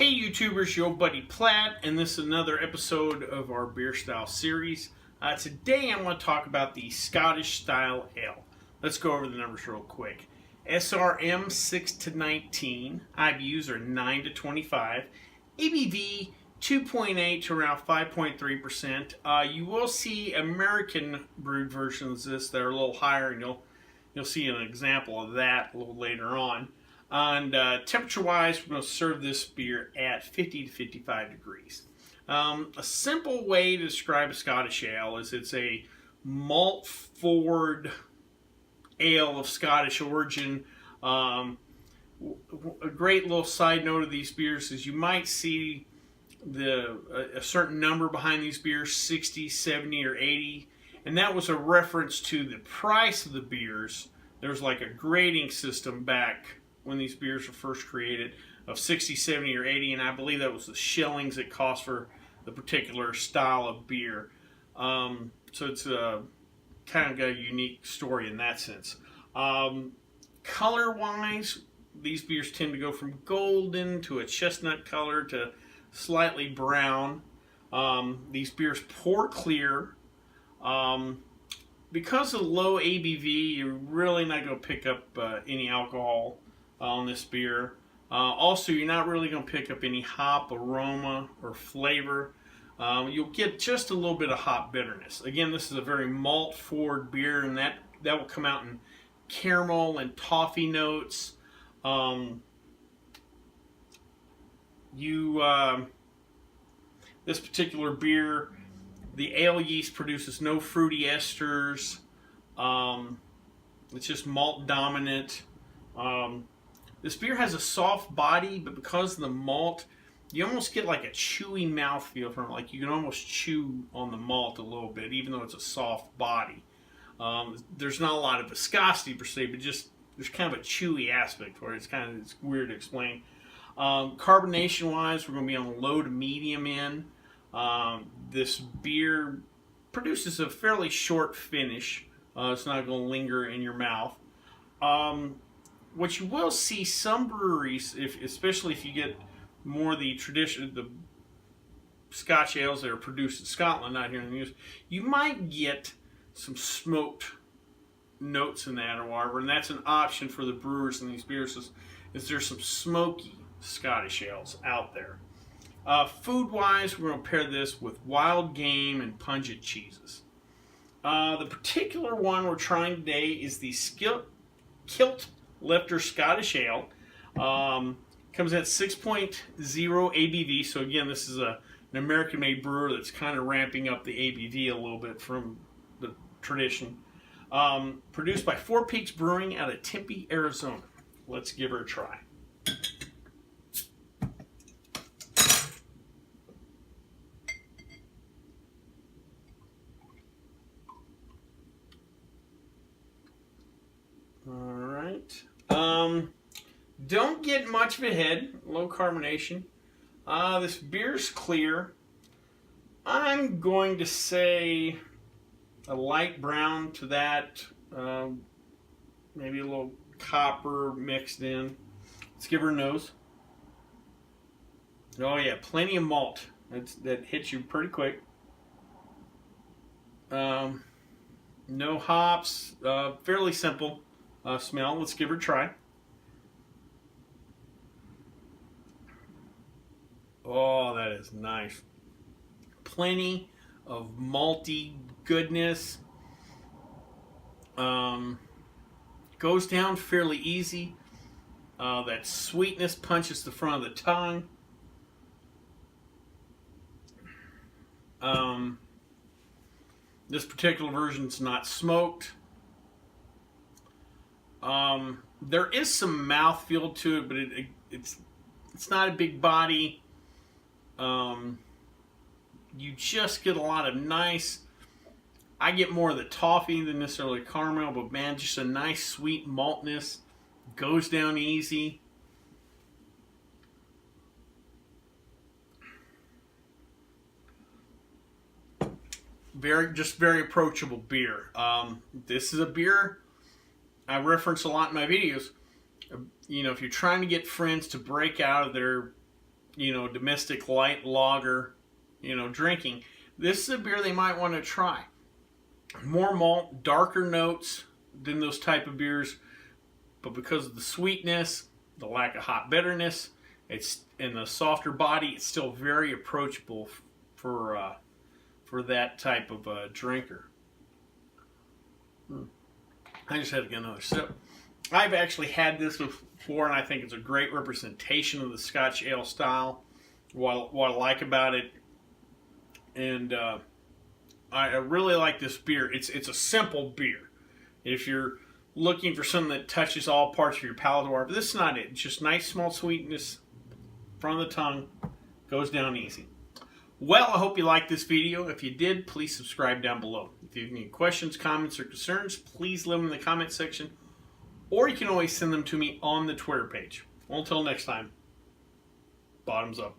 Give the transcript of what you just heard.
Hey YouTubers, your buddy Platt, and this is another episode of our beer style series. Today I'm going to talk about the Scottish style ale. Let's go over the numbers real quick. SRM 6 to 19, IBUs are 9 to 25, ABV 2.8 to around 5.3%. You will see American brewed versions of this that are a little higher, and you'll see an example of that a little later on. And temperature-wise, we're going to serve this beer at 50 to 55 degrees. A simple way to describe a Scottish ale is it's a malt-forward ale of Scottish origin. A great little side note of these beers is you might see a certain number behind these beers, 60, 70, or 80, and that was a reference to the price of the beers. There's like a grading system back when these beers were first created of 60, 70, or 80, and I believe that was the shillings it cost for the particular style of beer. So it's kind of got a unique story in that sense. Color-wise, these beers tend to go from golden to a chestnut color to slightly brown. These beers pour clear. Because of low ABV, you're really not going to pick up any alcohol on this beer. Also, you're not really going to pick up any hop aroma or flavor. You'll get just a little bit of hop bitterness. Again, this is a very malt-forward beer, and that will come out in caramel and toffee notes. This particular beer, the ale yeast produces no fruity esters. It's just malt dominant. This beer has a soft body, but because of the malt, you almost get like a chewy mouthfeel from it. Like you can almost chew on the malt a little bit, even though it's a soft body. There's not a lot of viscosity per se, but just there's kind of a chewy aspect for it. It's weird to explain. Carbonation-wise, we're going to be on the low to medium end. This beer produces a fairly short finish. It's not going to linger in your mouth. What you will see some breweries, especially if you get more of the Scotch ales that are produced in Scotland, not here in the US, you might get some smoked notes in that or whatever, and that's an option for the brewers in these beers. Is there's some smoky Scottish ales out there. Food-wise, we're going to pair this with wild game and pungent cheeses. The particular one we're trying today is the Kilt Lifter Scottish Ale. Comes at 6.0 ABV, so again, this is an American-made brewer that's kind of ramping up the ABV a little bit from the tradition. Produced by Four Peaks Brewing out of Tempe, Arizona. Let's give her a try. Alright. Don't get much of a head. Low carbonation. This beer's clear. I'm going to say a light brown to that. Maybe a little copper mixed in. Let's give her a nose. Oh yeah, plenty of malt. That hits you pretty quick. No hops. Fairly simple smell. Let's give her a try. Oh, that is nice. Plenty of malty goodness. Goes down fairly easy. That sweetness punches the front of the tongue. This particular version's not smoked. There is some mouthfeel to it, but it's not a big body. You just get a lot of nice, I get more of the toffee than necessarily caramel, but man, just a nice sweet maltness. Goes down easy. Very approachable beer. This is a beer I reference a lot in my videos. You know, if you're trying to get friends to break out of their domestic light lager, drinking, this is a beer they might want to try. More malt, darker notes than those type of beers, but because of the sweetness, the lack of hot bitterness, it's in the softer body, it's still very approachable for that type of drinker. I just had to get another sip. I've actually had this before, and I think it's a great representation of the Scotch ale style. What I like about it, and I really like this beer. It's a simple beer. If you're looking for something that touches all parts of your palate, but this is not it. It's just nice small sweetness from the tongue, goes down easy. Well, I hope you liked this video. If you did, please subscribe down below. If you have any questions, comments, or concerns, please leave them in the comment section, or you can always send them to me on the Twitter page. Well, until next time, bottoms up.